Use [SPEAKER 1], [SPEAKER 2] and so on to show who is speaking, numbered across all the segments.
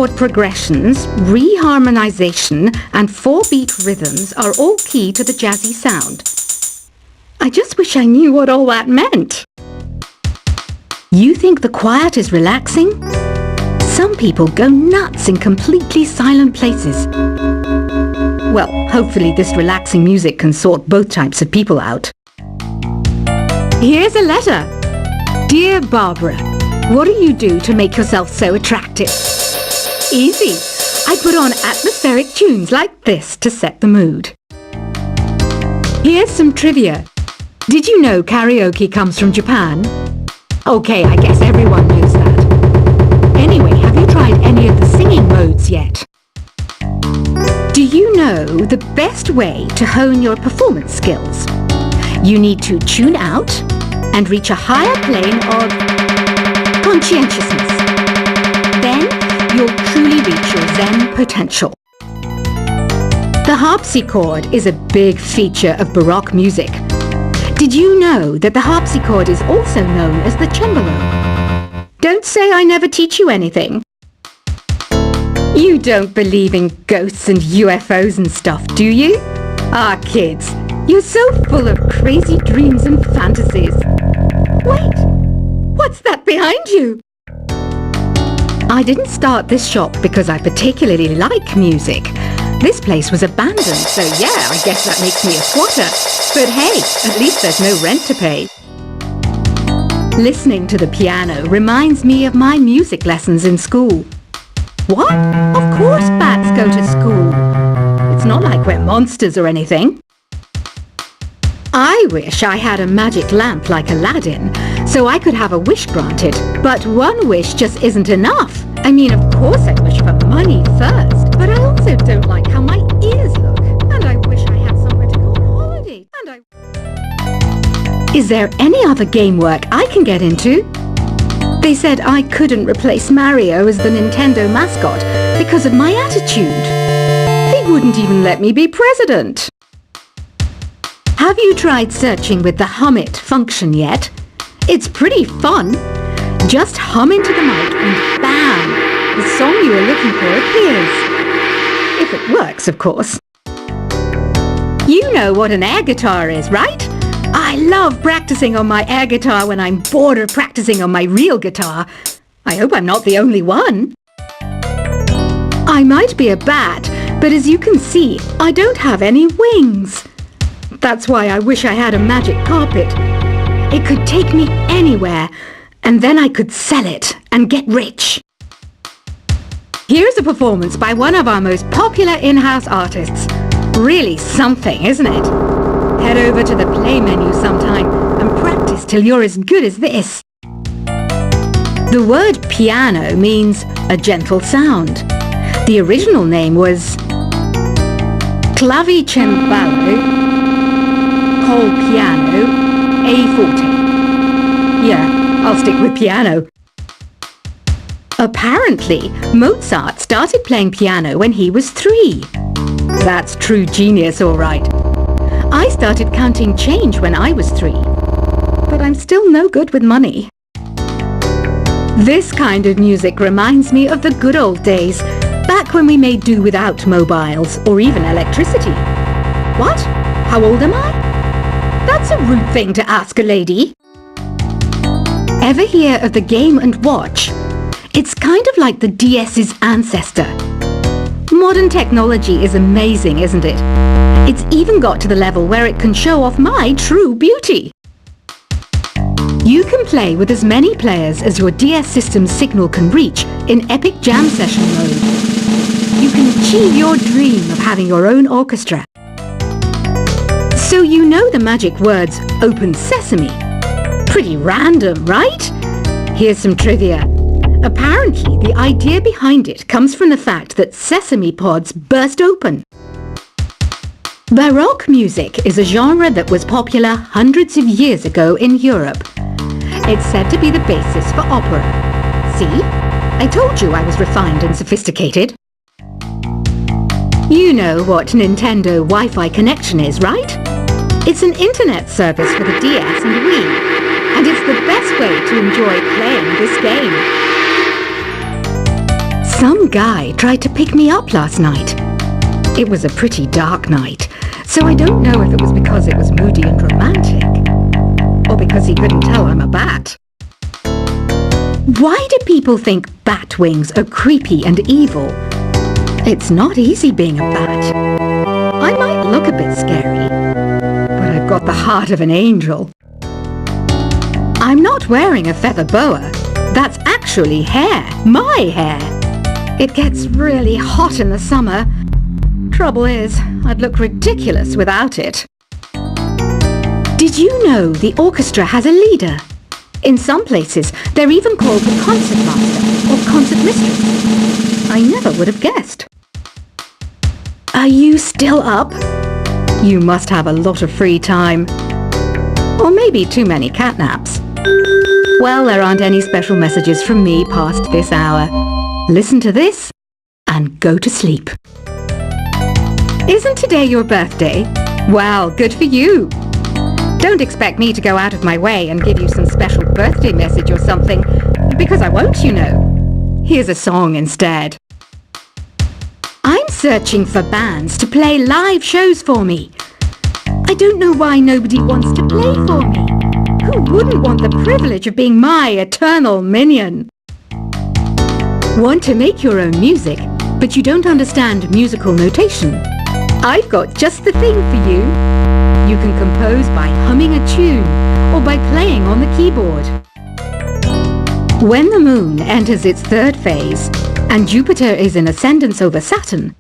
[SPEAKER 1] chord progressions, reharmonization, and 4-beat rhythms are all key to the jazzy sound. I just wish I knew what all that meant. You think the quiet is relaxing? Some people go nuts in completely silent places. Well, hopefully this relaxing music can sort both types of people out. Here's a letter. Dear Barbara, what do you do to make yourself so attractive? Easy. I put on atmospheric tunes like this to set the mood. Here's some trivia. Did you know karaoke comes from Japan? Okay, I guess everyone knows that. Anyway, have you tried any of the singing modes yet? Do you know the best way to hone your performance skills? You need to tune out and reach a higher plane of conscientiousness. Then you'll truly reach your Zen potential. The harpsichord is a big feature of Baroque music. Did you know that the harpsichord is also known as the cembalo? Don't say I never teach you anything. You don't believe in ghosts and UFOs and stuff, do you? Ah, kids, you're so full of crazy dreams and fantasies. Wait, what's that behind you? I didn't start this shop because I particularly like music. This place was abandoned, so yeah, I guess that makes me a squatter. But hey, at least there's no rent to pay. Listening to the piano reminds me of my music lessons in school. What? Of course bats go to school. It's not like we're monsters or anything. I wish I had a magic lamp like Aladdin, so I could have a wish granted. But one wish just isn't enough. I mean, of course I wish for money first, but I also don't like how my ears look. And I wish I had somewhere to go on holiday. Is there any other game work I can get into? They said I couldn't replace Mario as the Nintendo mascot because of my attitude. They wouldn't even let me be president. Have you tried searching with the Hum It function yet? It's pretty fun. Just hum into the mic and bam! The song you are looking for appears. If it works, of course. You know what an air guitar is, right? I love practicing on my air guitar when I'm bored of practicing on my real guitar. I hope I'm not the only one. I might be a bat, but as you can see, I don't have any wings. That's why I wish I had a magic carpet. It could take me anywhere, and then I could sell it and get rich. Here's a performance by one of our most popular in-house artists. Really something, isn't it? Head over to the play menu sometime and practice till you're as good as this. The word piano means a gentle sound. The original name was clavicembalo col piano a forte. Yeah, I'll stick with piano. Apparently, Mozart started playing piano when he was 3. That's true genius, all right. I started counting change when I was 3, but I'm still no good with money. This kind of music reminds me of the good old days, back when we made do without mobiles or even electricity. What? How old am I? That's a rude thing to ask a lady. Ever hear of the Game & Watch? It's kind of like the DS's ancestor. Modern technology is amazing, isn't it? It's even got to the level where it can show off my true beauty. You can play with as many players as your DS system's signal can reach in epic jam session mode. You can achieve your dream of having your own orchestra. So you know the magic words "Open Sesame." Pretty random, right? Here's some trivia. Apparently, the idea behind it comes from the fact that sesame pods burst open. Baroque music is a genre that was popular hundreds of years ago in Europe. It's said to be the basis for opera. See? I told you I was refined and sophisticated. You know what Nintendo Wi-Fi connection is, right? It's an internet service for the DS and Wii, and it's the best way to enjoy playing this game. Some guy tried to pick me up last night. It was a pretty dark night, so I don't know if it was because it was moody and romantic, or because he couldn't tell I'm a bat. Why do people think bat wings are creepy and evil? It's not easy being a bat. I might look a bit scary, but I've got the heart of an angel. I'm not wearing a feather boa. That's actually hair, my hair. It gets really hot in the summer. Trouble is, I'd look ridiculous without it. Did you know the orchestra has a leader? In some places, they're even called the concertmaster or concert mistress. I never would have guessed. Are you still up? You must have a lot of free time. Or maybe too many catnaps. Well, there aren't any special messages from me past this hour. Listen to this and go to sleep. Isn't today your birthday? Well, good for you. Don't expect me to go out of my way and give you some special birthday message or something, because I won't, you know. Here's a song instead. I'm searching for bands to play live shows for me. I don't know why nobody wants to play for me. Who wouldn't want the privilege of being my eternal minion? Want to make your own music, but you don't understand musical notation? I've got just the thing for you. You can compose by humming a tune or by playing on the keyboard. When the moon enters its third phase and Jupiter is in ascendance over Saturn,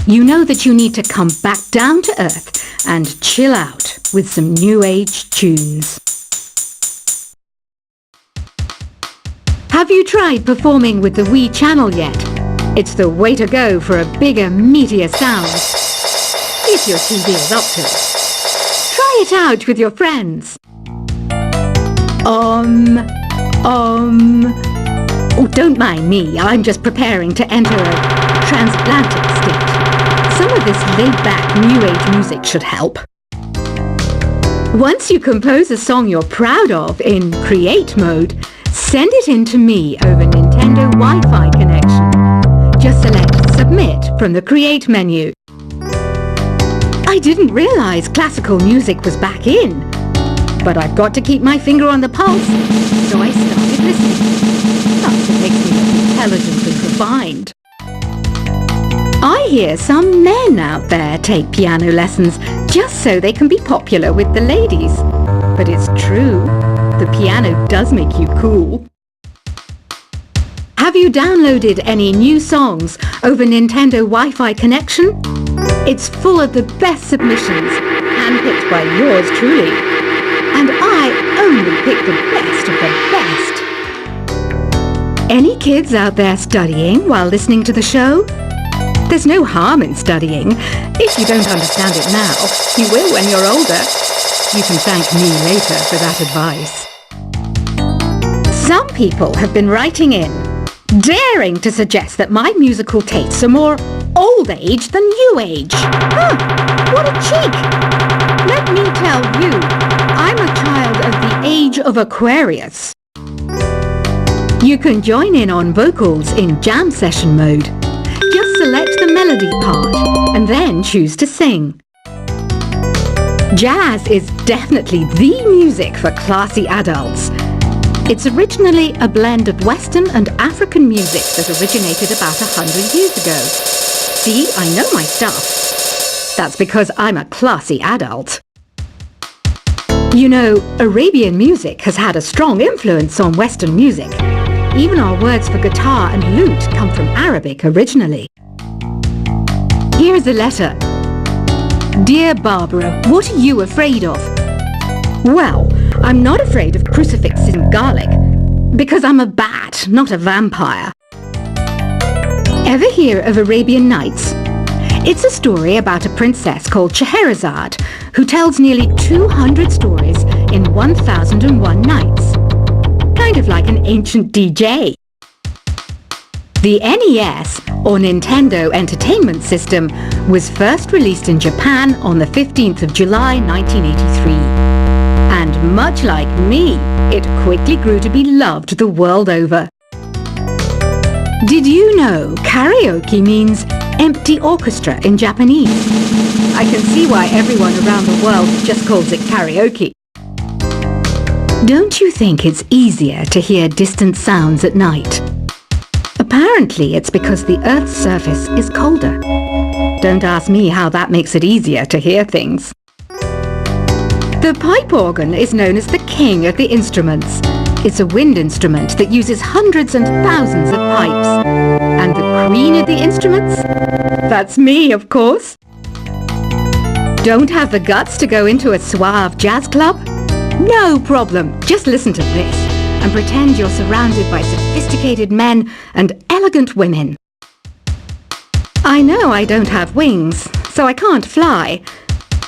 [SPEAKER 1] you know that you need to come back down to earth and chill out with some new age tunes. Have you tried performing with the Wii channel yet? It's the way to go for a bigger, meatier sound. If your TV is up to it. Try it out with your friends. Oh, don't mind me. I'm just preparing to enter a transatlantic state. Some of this laid-back New Age music should help. Once you compose a song you're proud of in Create mode, send it in to me over Nintendo Wi-Fi connection. Just select Submit from the Create menu. I didn't realize classical music was back in, but I've got to keep my finger on the pulse, so I started listening. Plus, it makes me look intelligent and refined. I hear some men out there take piano lessons just so they can be popular with the ladies. But it's true, the piano does make you cool. Have you downloaded any new songs over Nintendo Wi-Fi connection? It's full of the best submissions, handpicked by yours truly. And I only pick the best of the best. Any kids out there studying while listening to the show? There's no harm in studying. If you don't understand it now, you will when you're older. You can thank me later for that advice. Some people have been writing in, daring to suggest that my musical tastes are more old age than new age. Huh, what a cheek! Let me tell you, I'm a child of the age of Aquarius. You can join in on vocals in jam session mode. Just select the melody part and then choose to sing. Jazz is definitely the music for classy adults. It's originally a blend of Western and African music that originated about 100 years ago. See, I know my stuff. That's because I'm a classy adult. You know, Arabian music has had a strong influence on Western music. Even our words for guitar and lute come from Arabic originally. Here's a letter. Dear Barbara, what are you afraid of? Well, I'm not afraid of crucifixes and garlic, because I'm a bat, not a vampire. Ever hear of Arabian Nights? It's a story about a princess called Scheherazade, who tells nearly 200 stories in 1001 nights. Kind of like an ancient DJ. The NES, or Nintendo Entertainment System, was first released in Japan on the 15th of July 1983. And much like me, it quickly grew to be loved the world over. Did you know karaoke means empty orchestra in Japanese? I can see why everyone around the world just calls it karaoke. Don't you think it's easier to hear distant sounds at night? Apparently it's because the Earth's surface is colder. Don't ask me how that makes it easier to hear things. The pipe organ is known as the king of the instruments. It's a wind instrument that uses hundreds and thousands of pipes. And the queen of the instruments? That's me, of course. Don't have the guts to go into a suave jazz club? No problem. Just listen to this and pretend you're surrounded by sophisticated men and elegant women. I know I don't have wings, so I can't fly.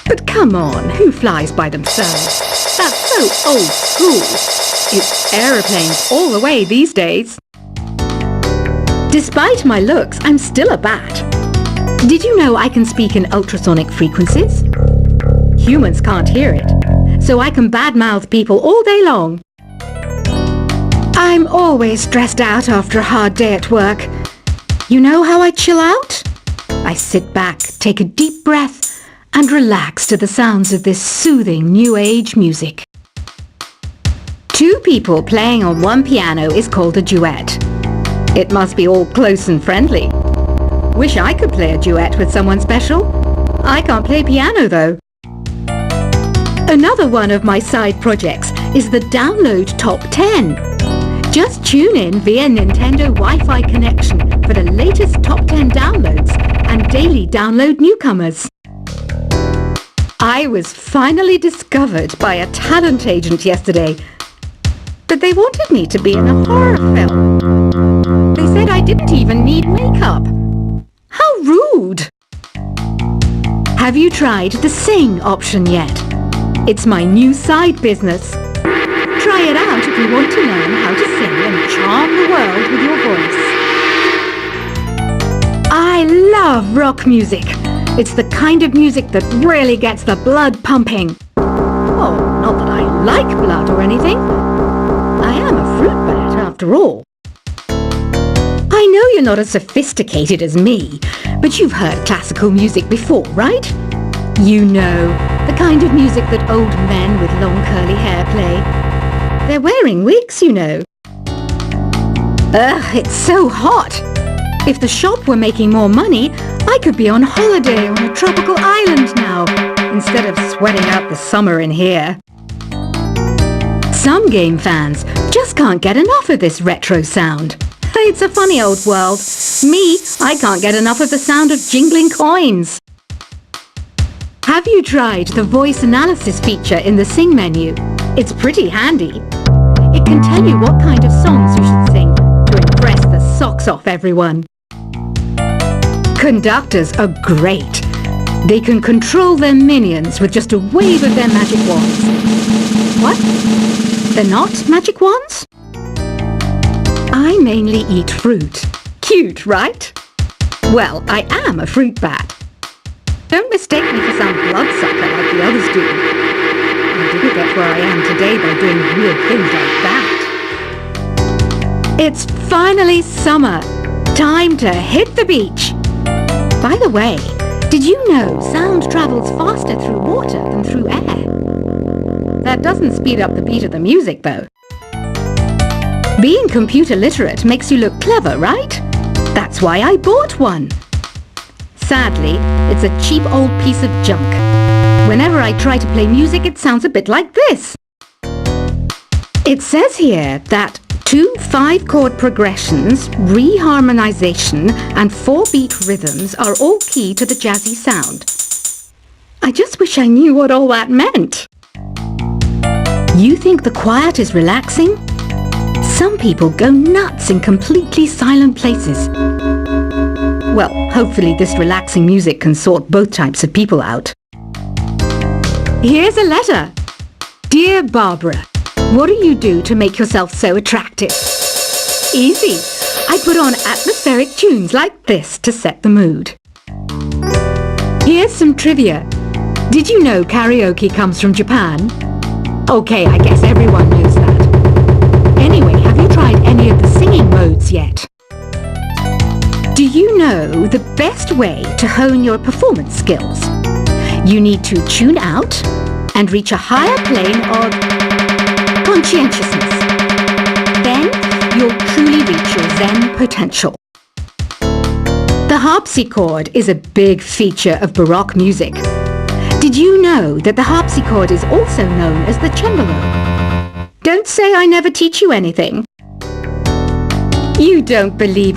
[SPEAKER 1] But come on, who flies by themselves? That's so old school. It's aeroplanes all the way these days. Despite my looks, I'm still a bat. Did you know I can speak in ultrasonic frequencies? Humans can't hear it, so I can badmouth people all day long. I'm always stressed out after a hard day at work. You know how I chill out? I sit back, take a deep breath, and relax to the sounds of this soothing new age music. Two people playing on one piano is called a duet. It must be all close and friendly. Wish I could play a duet with someone special. I can't play piano though. Another one of my side projects is the Download Top 10. Just tune in via Nintendo Wi-Fi connection for the latest Top 10 downloads and daily download newcomers. I was finally discovered by a talent agent yesterday, but they wanted me to be in a horror film. They said I didn't even need makeup. How rude! Have you tried the Sing option yet? It's my new side business. Try it out if you want to learn how to sing and charm the world with your voice. I love rock music. It's the kind of music that really gets the blood pumping. Oh, not that I like blood or anything. I am a fruit bat after all. I know you're not as sophisticated as me, but you've heard classical music before, right? You know, the kind of music that old men with long curly hair play. They're wearing wigs, you know. Ugh, it's so hot. If the shop were making more money, I could be on holiday on a tropical island now, instead of sweating out the summer in here. Some game fans just can't get enough of this retro sound. It's a funny old world. Me, I can't get enough of the sound of jingling coins. Have you tried the voice analysis feature in the Sing menu? It's pretty handy. It can tell you what kind of songs you should sing to impress the socks off everyone. Conductors are great. They can control their minions with just a wave of their magic wands. What? They're not magic wands? I mainly eat fruit. Cute, right? Well, I am a fruit bat. Don't mistake me for some bloodsucker like the others do. I didn't get where I am today by doing weird things like that. It's finally summer. Time to hit the beach. By the way, did you know sound travels faster through water than through air? That doesn't speed up the beat of the music, though. Being computer literate makes you look clever, right? That's why I bought one. Sadly, it's a cheap old piece of junk. Whenever I try to play music, it sounds a bit like this. It says here that 2 5-chord progressions, reharmonization, and 4-beat rhythms are all key to the jazzy sound. I just wish I knew what all that meant. You think the quiet is relaxing? Some people go nuts in completely silent places. Well, hopefully this relaxing music can sort both types of people out. Here's a letter. Dear Barbara, what do you do to make yourself so attractive? Easy. I put on atmospheric tunes like this to set the mood. Here's some trivia. Did you know karaoke comes from Japan? Okay, I guess everyone knows that. Anyway, have you tried any of the singing modes yet? Do you know the best way to hone your performance skills? You need to tune out and reach a higher plane of conscientiousness. Then you'll truly reach your Zen potential. The harpsichord is a big feature of Baroque music. Did you know that the harpsichord is also known as the cembalo? Don't say I never teach you anything. You don't believe in